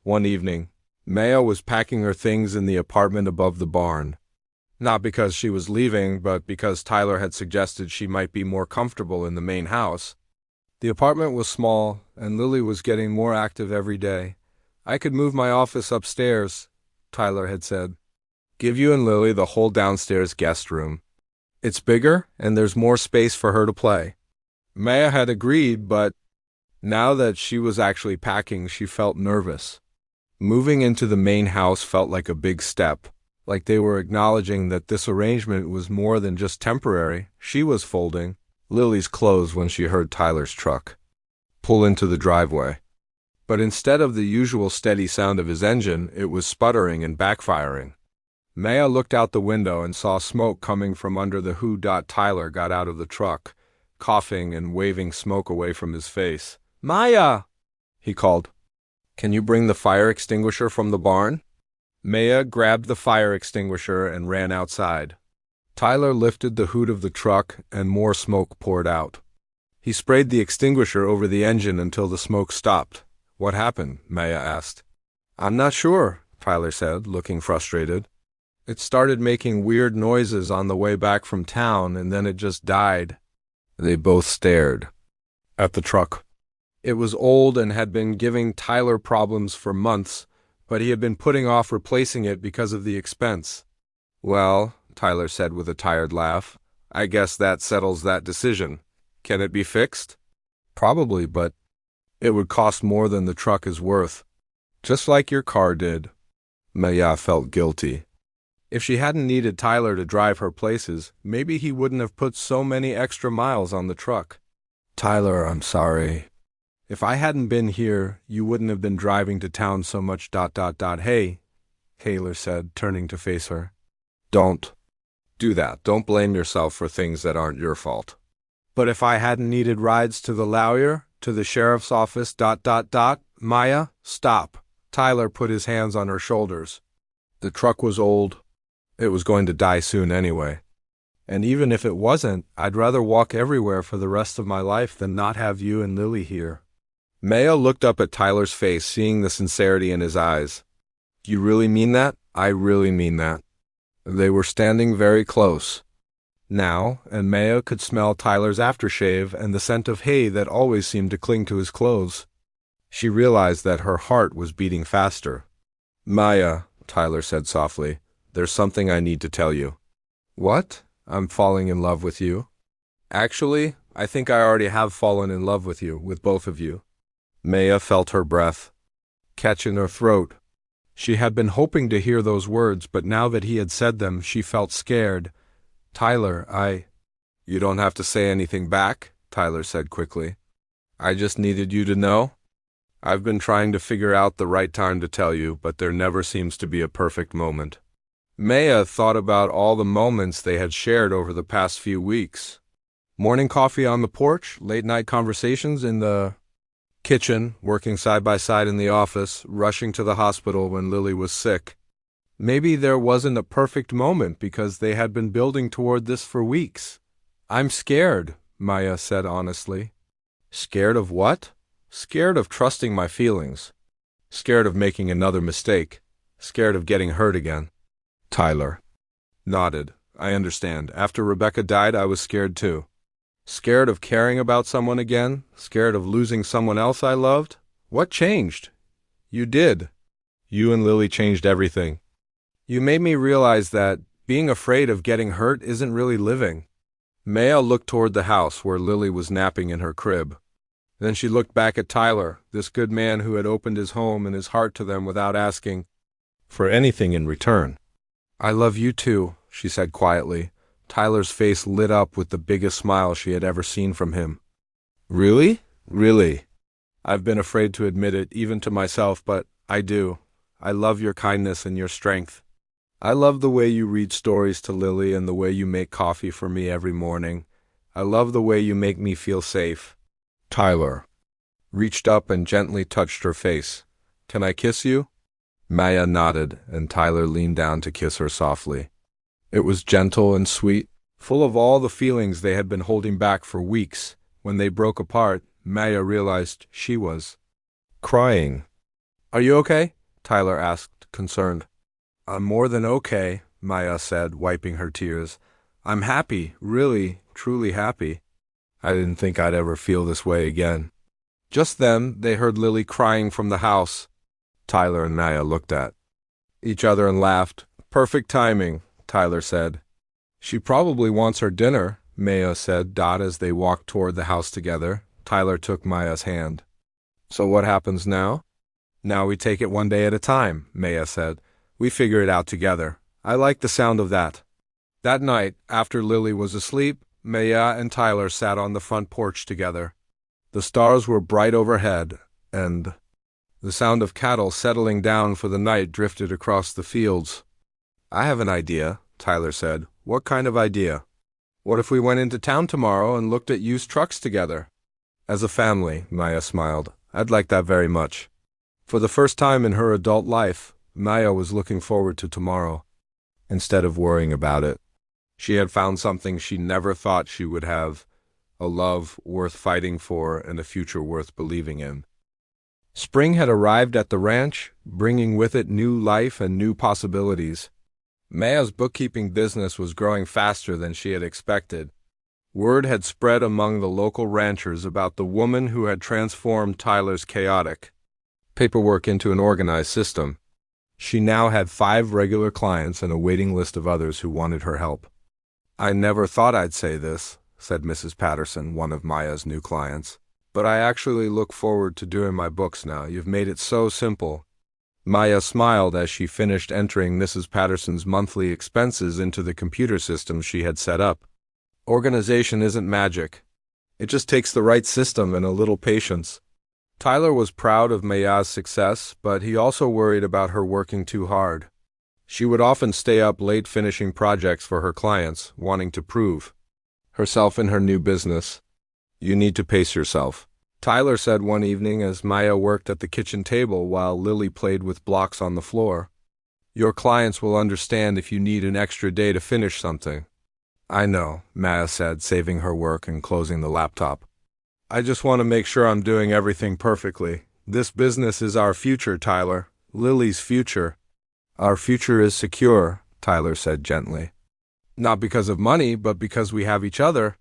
One evening, Maya was packing her things in the apartment above the barn. Not because she was leaving, but because Tyler had suggested she might be more comfortable in the main house. The apartment was small, and Lily was getting more active every day. "I could move my office upstairs," Tyler had said. "Give you and Lily the whole downstairs guest room. It's bigger, and there's more space for her to play." Maya had agreed, but now that she was actually packing, she felt nervous. Moving into the main house felt like a big step, like they were acknowledging that this arrangement was more than just temporary. She was folding Lily's clothes when she heard Tyler's truck pull into the driveway. But instead of the usual steady sound of his engine, it was sputtering and backfiring. Maya looked out the window and saw smoke coming from under the hood. Tyler got out of the truck, coughing and waving smoke away from his face. "Maya!" he called. Can you bring the fire extinguisher from the barn? Maya grabbed the fire extinguisher and ran outside. Tyler lifted the hood of the truck and more smoke poured out. He sprayed the extinguisher over the engine until the smoke stopped. What happened? Maya asked. I'm not sure, Tyler said, looking frustrated. It started making weird noises on the way back from town and then it just died. They both stared at the truck. It was old and had been giving Tyler problems for months, but he had been putting off replacing it because of the expense. Well, Tyler said with a tired laugh, I guess that settles that decision. Can it be fixed? Probably, but it would cost more than the truck is worth. Just like your car did. Maya felt guilty. If she hadn't needed Tyler to drive her places, maybe he wouldn't have put so many extra miles on the truck. Tyler, I'm sorry. If I hadn't been here, you wouldn't have been driving to town so much. Hey, Taylor said, turning to face her. Don't do that. Don't blame yourself for things that aren't your fault. But if I hadn't needed rides to the lawyer, to the sheriff's office, Maya, stop. Tyler put his hands on her shoulders. The truck was old. It was going to die soon anyway. And even if it wasn't, I'd rather walk everywhere for the rest of my life than not have you and Lily here. Maya looked up at Tyler's face, seeing the sincerity in his eyes. You really mean that? I really mean that. They were standing very close now, and Maya could smell Tyler's aftershave and the scent of hay that always seemed to cling to his clothes. She realized that her heart was beating faster. Maya, Tyler said softly, there's something I need to tell you. What? I'm falling in love with you. Actually, I think I already have fallen in love with you, with both of you. Maya felt her breath catch in her throat. She had been hoping to hear those words, but now that he had said them, she felt scared. Tyler, You don't have to say anything back, Tyler said quickly. I just needed you to know. I've been trying to figure out the right time to tell you, but there never seems to be a perfect moment. Maya thought about all the moments they had shared over the past few weeks. Morning coffee on the porch, late-night conversations in the kitchen, working side by side in the office, rushing to the hospital when Lily was sick. Maybe there wasn't a perfect moment because they had been building toward this for weeks. I'm scared, Maya said honestly. Scared of what? Scared of trusting my feelings. Scared of making another mistake. Scared of getting hurt again. Tyler nodded. I understand. After Rebecca died, I was scared too. Scared of caring about someone again? Scared of losing someone else I loved? What changed? You did. You and Lily changed everything. You made me realize that being afraid of getting hurt isn't really living. Maya looked toward the house where Lily was napping in her crib. Then she looked back at Tyler, this good man who had opened his home and his heart to them without asking for anything in return. I love you too, she said quietly. Tyler's face lit up with the biggest smile she had ever seen from him. Really? Really? I've been afraid to admit it, even to myself, but I do. I love your kindness and your strength. I love the way you read stories to Lily and the way you make coffee for me every morning. I love the way you make me feel safe. Tyler reached up and gently touched her face. Can I kiss you? Maya nodded, and Tyler leaned down to kiss her softly. It was gentle and sweet, full of all the feelings they had been holding back for weeks. When they broke apart, Maya realized she was crying. Are you okay? Tyler asked, concerned. I'm more than okay, Maya said, wiping her tears. I'm happy, really, truly happy. I didn't think I'd ever feel this way again. Just then, they heard Lily crying from the house. Tyler and Maya looked at each other and laughed. Perfect timing, Tyler said. She probably wants her dinner, Maya said, as they walked toward the house together. Tyler took Maya's hand. So what happens now? Now we take it one day at a time, Maya said. We figure it out together. I like the sound of that. That night, after Lily was asleep, Maya and Tyler sat on the front porch together. The stars were bright overhead, and the sound of cattle settling down for the night drifted across the fields. I have an idea, Tyler said. What kind of idea? What if we went into town tomorrow and looked at used trucks together? As a family, Maya smiled. I'd like that very much. For the first time in her adult life, Maya was looking forward to tomorrow, instead of worrying about it. She had found something she never thought she would have, a love worth fighting for and a future worth believing in. Spring had arrived at the ranch, bringing with it new life and new possibilities. Maya's bookkeeping business was growing faster than she had expected. Word had spread among the local ranchers about the woman who had transformed Tyler's chaotic paperwork into an organized system. She now had 5 regular clients and a waiting list of others who wanted her help. "I never thought I'd say this," said Mrs. Patterson, one of Maya's new clients, "but I actually look forward to doing my books now. You've made it so simple." Maya smiled as she finished entering Mrs. Patterson's monthly expenses into the computer system she had set up. Organization isn't magic. It just takes the right system and a little patience. Tyler was proud of Maya's success, but he also worried about her working too hard. She would often stay up late finishing projects for her clients, wanting to prove herself in her new business. "You need to pace yourself," Tyler said one evening as Maya worked at the kitchen table while Lily played with blocks on the floor. "Your clients will understand if you need an extra day to finish something." "I know," Maya said, saving her work and closing the laptop. "I just want to make sure I'm doing everything perfectly. This business is our future, Tyler. Lily's future." "Our future is secure," Tyler said gently. "Not because of money, but because we have each other."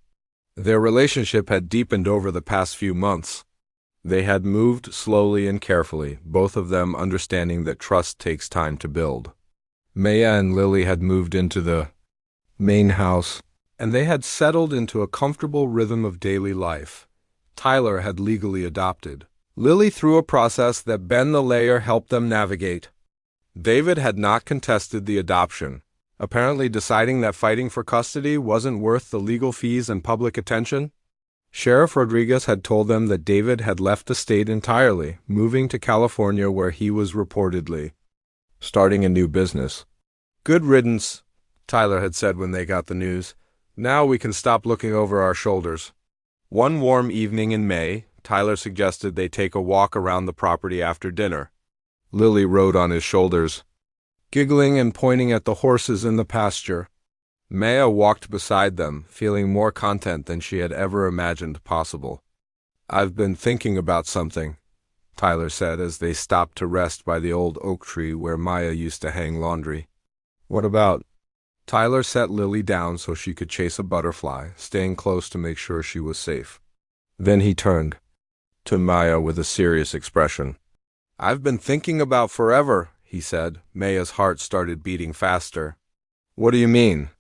Their relationship had deepened over the past few months. They had moved slowly and carefully, both of them understanding that trust takes time to build. Maya and Lily had moved into the main house, and they had settled into a comfortable rhythm of daily life. Tyler had legally adopted Lily through a process that Ben the Layer helped them navigate. David had not contested the adoption, apparently deciding that fighting for custody wasn't worth the legal fees and public attention. Sheriff Rodriguez had told them that David had left the state entirely, moving to California where he was reportedly starting a new business. "Good riddance," Tyler had said when they got the news. "Now we can stop looking over our shoulders." One warm evening in May, Tyler suggested they take a walk around the property after dinner. Lily rode on his shoulders, giggling and pointing at the horses in the pasture. Maya walked beside them, feeling more content than she had ever imagined possible. "I've been thinking about something," Tyler said as they stopped to rest by the old oak tree where Maya used to hang laundry. "What about?" Tyler set Lily down so she could chase a butterfly, staying close to make sure she was safe. Then he turned to Maya with a serious expression. "I've been thinking about forever," he said. Maya's heart started beating faster. "What do you mean?"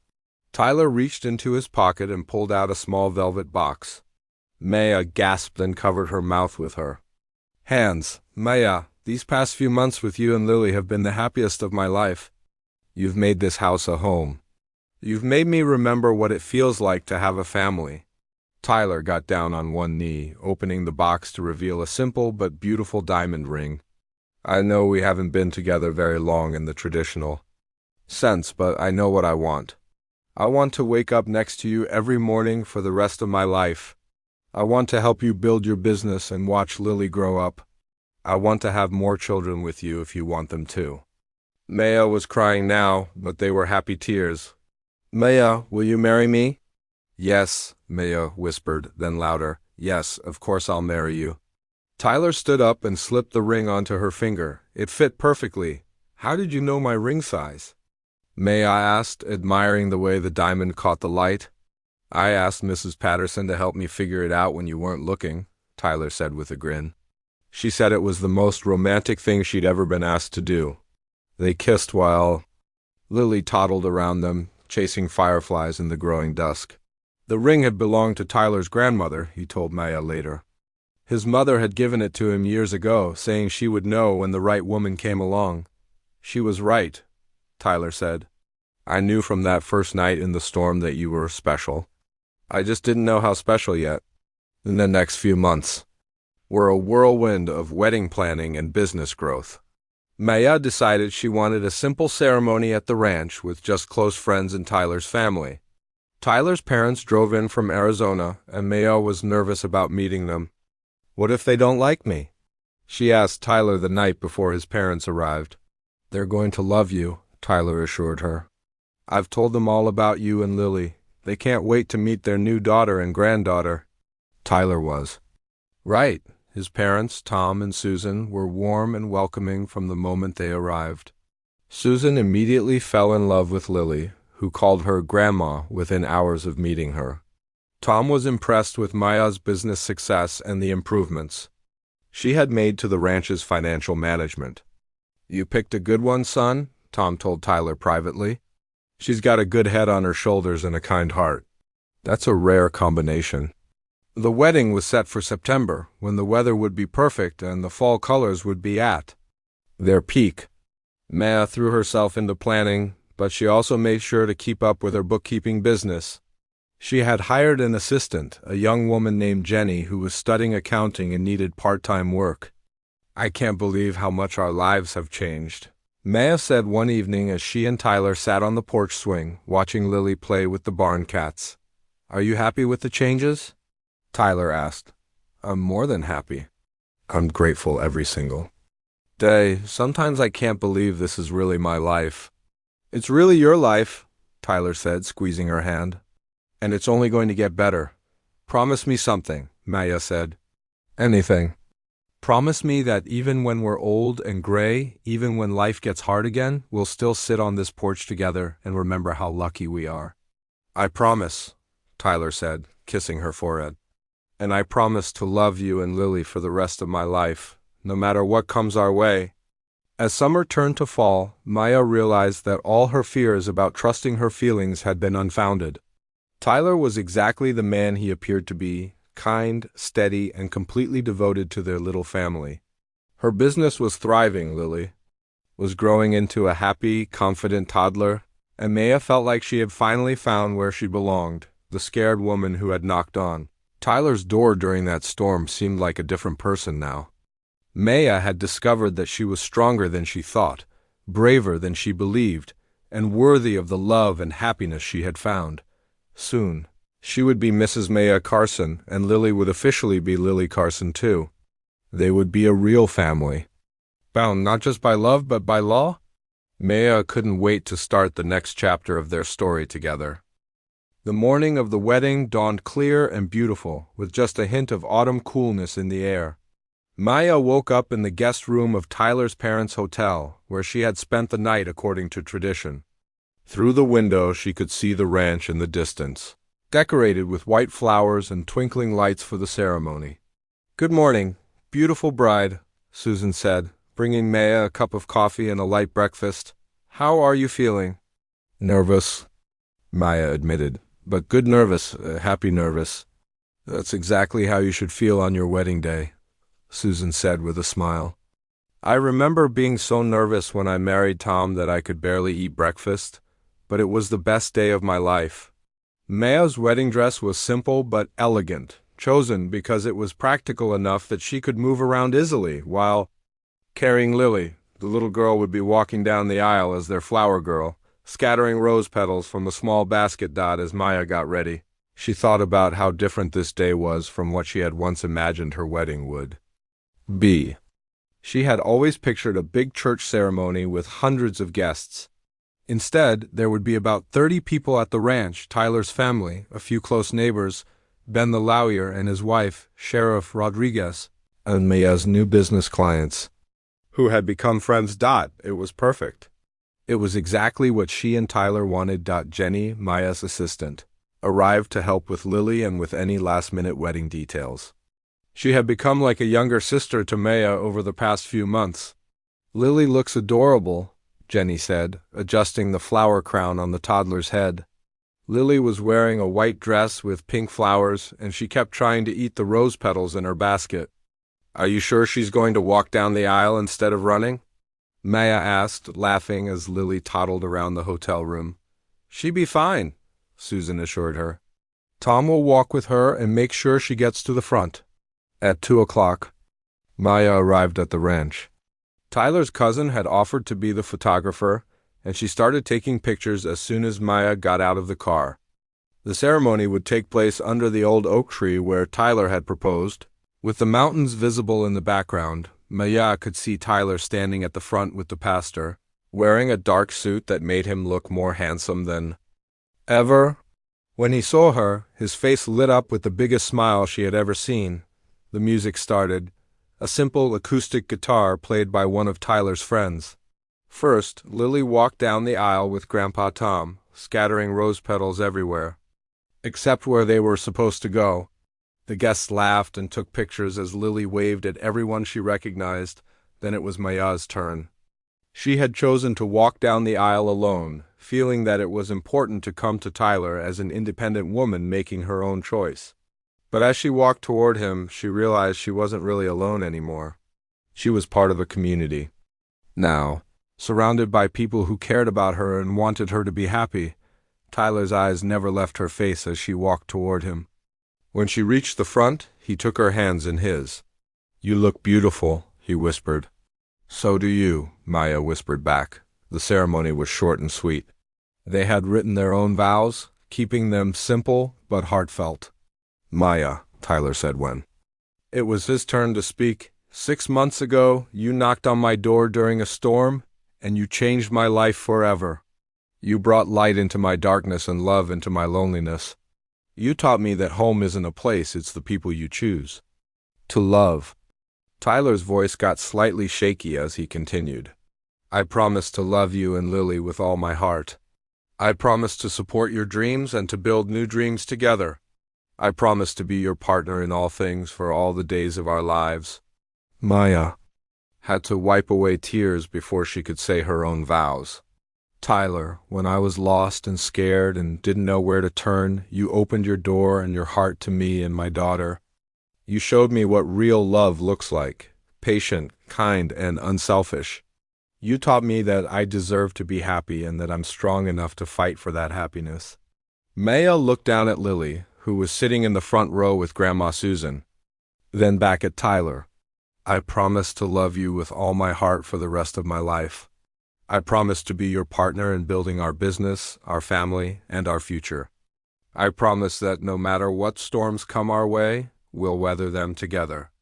Tyler reached into his pocket and pulled out a small velvet box. Maya gasped and covered her mouth with her hands. "Maya, these past few months with you and Lily have been the happiest of my life. You've made this house a home. You've made me remember what it feels like to have a family." Tyler got down on one knee, opening the box to reveal a simple but beautiful diamond ring. "I know we haven't been together very long in the traditional sense, but I know what I want. I want to wake up next to you every morning for the rest of my life. I want to help you build your business and watch Lily grow up. I want to have more children with you if you want them too." Maya was crying now, but they were happy tears. "Maya, will you marry me?" "Yes," Maya whispered, then louder. "Yes, of course I'll marry you." Tyler stood up and slipped the ring onto her finger. It fit perfectly. "How did you know my ring size?" Maya asked, admiring the way the diamond caught the light. "I asked Mrs. Patterson to help me figure it out when you weren't looking," Tyler said with a grin. "She said it was the most romantic thing she'd ever been asked to do." They kissed while Lily toddled around them, chasing fireflies in the growing dusk. The ring had belonged to Tyler's grandmother, he told Maya later. His mother had given it to him years ago, saying she would know when the right woman came along. "She was right," Tyler said. "I knew from that first night in the storm that you were special. I just didn't know how special yet." In the next few months were a whirlwind of wedding planning and business growth. Maya decided she wanted a simple ceremony at the ranch with just close friends and Tyler's family. Tyler's parents drove in from Arizona, and Maya was nervous about meeting them. "What if they don't like me?" She asked Tyler the night before his parents arrived. "They're going to love you," Tyler assured her. "I've told them all about you and Lily. They can't wait to meet their new daughter and granddaughter." Tyler was right. His parents, Tom and Susan, were warm and welcoming from the moment they arrived. Susan immediately fell in love with Lily, who called her Grandma within hours of meeting her. Tom was impressed with Maya's business success and the improvements she had made to the ranch's financial management. "You picked a good one, son," Tom told Tyler privately. "She's got a good head on her shoulders and a kind heart." That's a rare combination. The wedding was set for September, when the weather would be perfect and the fall colors would be at their peak. Maya threw herself into planning, but she also made sure to keep up with her bookkeeping business. She had hired an assistant, a young woman named Jenny, who was studying accounting and needed part-time work. "I can't believe how much our lives have changed," Maya said one evening as she and Tyler sat on the porch swing, watching Lily play with the barn cats. "Are you happy with the changes?" Tyler asked. "I'm more than happy. I'm grateful every single day. Sometimes I can't believe this is really my life." "It's really your life," Tyler said, squeezing her hand. "And it's only going to get better. Promise me something," Maya said. "Anything." "Promise me that even when we're old and gray, even when life gets hard again, we'll still sit on this porch together and remember how lucky we are." "I promise," Tyler said, kissing her forehead. "And I promise to love you and Lily for the rest of my life, no matter what comes our way." As summer turned to fall, Maya realized that all her fears about trusting her feelings had been unfounded. Tyler was exactly the man he appeared to be, kind, steady, and completely devoted to their little family. Her business was thriving. Lily was growing into a happy, confident toddler, and Maya felt like she had finally found where she belonged, the scared woman who had knocked on Tyler's door during that storm seemed like a different person now. Maya had discovered that she was stronger than she thought, braver than she believed, and worthy of the love and happiness she had found. Soon, she would be Mrs. Maya Carson, and Lily would officially be Lily Carson too. They would be a real family, bound not just by love but by law. Maya couldn't wait to start the next chapter of their story together. The morning of the wedding dawned clear and beautiful, with just a hint of autumn coolness in the air. Maya woke up in the guest room of Tyler's parents' hotel, where she had spent the night according to tradition. Through the window she could see the ranch in the distance, decorated with white flowers and twinkling lights for the ceremony. "Good morning, beautiful bride," Susan said, bringing Maya a cup of coffee and a light breakfast. "How are you feeling?" "Nervous," Maya admitted. "But good nervous, happy nervous." "That's exactly how you should feel on your wedding day," Susan said with a smile. "I remember being so nervous when I married Tom that I could barely eat breakfast, but it was the best day of my life." Maya's wedding dress was simple but elegant, chosen because it was practical enough that she could move around easily while carrying Lily. The little girl would be walking down the aisle as their flower girl, scattering rose petals from a small basket dot as Maya got ready. She thought about how different this day was from what she had once imagined her wedding would be. She had always pictured a big church ceremony with hundreds of guests. Instead, there would be about 30 people at the ranch, Tyler's family, a few close neighbors, Ben the lawyer and his wife, Sheriff Rodriguez, and Maya's new business clients, who had become friends. It was perfect. It was exactly what she and Tyler wanted. Jenny, Maya's assistant, arrived to help with Lily and with any last-minute wedding details. She had become like a younger sister to Maya over the past few months. "Lily looks adorable," Jenny said, adjusting the flower crown on the toddler's head. Lily was wearing a white dress with pink flowers, and she kept trying to eat the rose petals in her basket. "Are you sure she's going to walk down the aisle instead of running?" Maya asked, laughing as Lily toddled around the hotel room. "She'd be fine," Susan assured her. "Tom will walk with her and make sure she gets to the front." At 2 o'clock, Maya arrived at the ranch. Tyler's cousin had offered to be the photographer, and she started taking pictures as soon as Maya got out of the car. The ceremony would take place under the old oak tree where Tyler had proposed. With the mountains visible in the background, Maya could see Tyler standing at the front with the pastor, wearing a dark suit that made him look more handsome than ever. When he saw her, his face lit up with the biggest smile she had ever seen. The music started, a simple acoustic guitar played by one of Tyler's friends. First, Lily walked down the aisle with Grandpa Tom, scattering rose petals everywhere, except where they were supposed to go. The guests laughed and took pictures as Lily waved at everyone she recognized. Then it was Maya's turn. She had chosen to walk down the aisle alone, feeling that it was important to come to Tyler as an independent woman making her own choice. But as she walked toward him, she realized she wasn't really alone anymore. She was part of a community. Now, surrounded by people who cared about her and wanted her to be happy, Tyler's eyes never left her face as she walked toward him. When she reached the front, he took her hands in his. "You look beautiful," he whispered. "So do you," Maya whispered back. The ceremony was short and sweet. They had written their own vows, keeping them simple but heartfelt. "Maya," Tyler said when it was his turn to speak, "6 months ago, you knocked on my door during a storm, and you changed my life forever. You brought light into my darkness and love into my loneliness. You taught me that home isn't a place, it's the people you choose to love." Tyler's voice got slightly shaky as he continued. "I promise to love you and Lily with all my heart. I promise to support your dreams and to build new dreams together. I promise to be your partner in all things for all the days of our lives." Maya had to wipe away tears before she could say her own vows. "Tyler, when I was lost and scared and didn't know where to turn, you opened your door and your heart to me and my daughter. You showed me what real love looks like, patient, kind, and unselfish. You taught me that I deserve to be happy and that I'm strong enough to fight for that happiness." Maya looked down at Lily, who was sitting in the front row with Grandma Susan, then back at Tyler. "I promise to love you with all my heart for the rest of my life. I promise to be your partner in building our business, our family, and our future. I promise that no matter what storms come our way, we'll weather them together."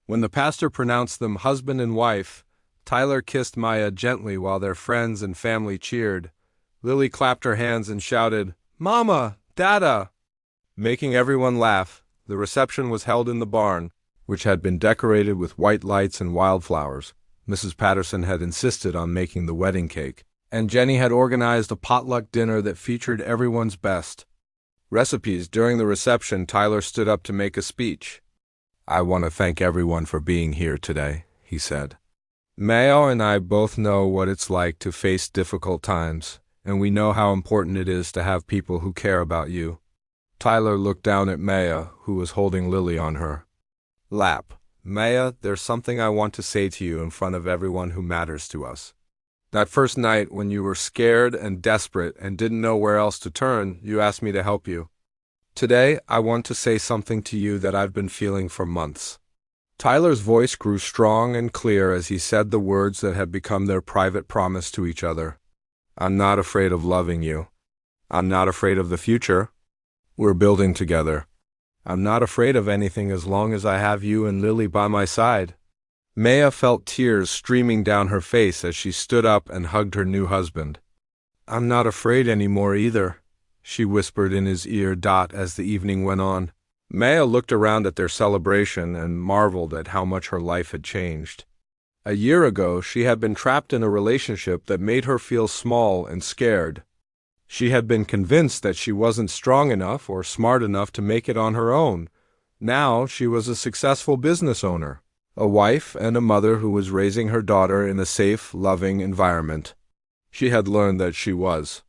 When the pastor pronounced them husband and wife, Tyler kissed Maya gently while their friends and family cheered. Lily clapped her hands and shouted, "Mama! Dada!" Making everyone laugh. The reception was held in the barn, which had been decorated with white lights and wildflowers. Mrs. Patterson had insisted on making the wedding cake, and Jenny had organized a potluck dinner that featured everyone's best recipes. During the reception, Tyler stood up to make a speech. "I want to thank everyone for being here today," he said. "Mayo and I both know what it's like to face difficult times, and we know how important it is to have people who care about you." Tyler looked down at Maya, who was holding Lily on her lap. "Maya, there's something I want to say to you in front of everyone who matters to us. That first night when you were scared and desperate and didn't know where else to turn, you asked me to help you. Today, I want to say something to you that I've been feeling for months." Tyler's voice grew strong and clear as he said the words that had become their private promise to each other. "I'm not afraid of loving you. I'm not afraid of the future we're building together. I'm not afraid of anything as long as I have you and Lily by my side." Maya felt tears streaming down her face as she stood up and hugged her new husband. "I'm not afraid anymore either," she whispered in his ear. As the evening went on, Maya looked around at their celebration and marveled at how much her life had changed. A year ago, she had been trapped in a relationship that made her feel small and scared. She had been convinced that she wasn't strong enough or smart enough to make it on her own. Now she was a successful business owner, a wife and a mother who was raising her daughter in a safe, loving environment. She had learned that she was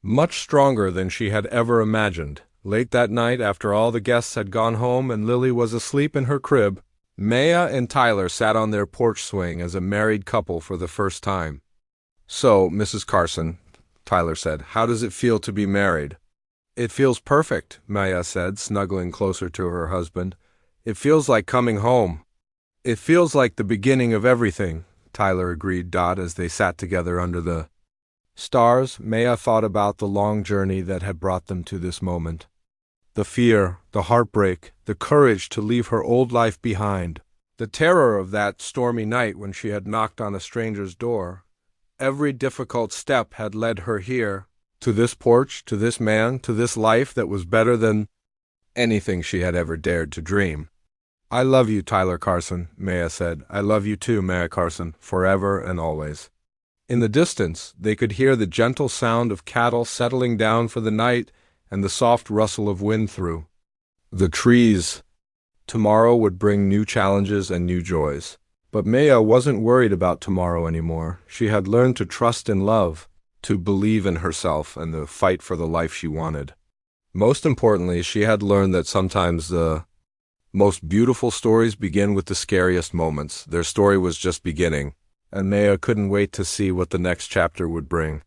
much stronger than she had ever imagined. Late that night, after all the guests had gone home and Lily was asleep in her crib, Maya and Tyler sat on their porch swing as a married couple for the first time. "So, Mrs. Carson," Tyler said, "how does it feel to be married?" "It feels perfect," Maya said, snuggling closer to her husband. "It feels like coming home." "It feels like the beginning of everything," Tyler agreed. As they sat together under the stars, Maya thought about the long journey that had brought them to this moment. The fear, the heartbreak, the courage to leave her old life behind. The terror of that stormy night when she had knocked on a stranger's door. Every difficult step had led her here, to this porch, to this man, to this life that was better than anything she had ever dared to dream. "I love you, Tyler Carson," Maya said. "I love you too, Maya Carson, forever and always." In the distance, they could hear the gentle sound of cattle settling down for the night and the soft rustle of wind through the trees. Tomorrow would bring new challenges and new joys. But Maya wasn't worried about tomorrow anymore. She had learned to trust in love, to believe in herself, and to fight for the life she wanted. Most importantly, she had learned that sometimes the most beautiful stories begin with the scariest moments. Their story was just beginning, and Maya couldn't wait to see what the next chapter would bring.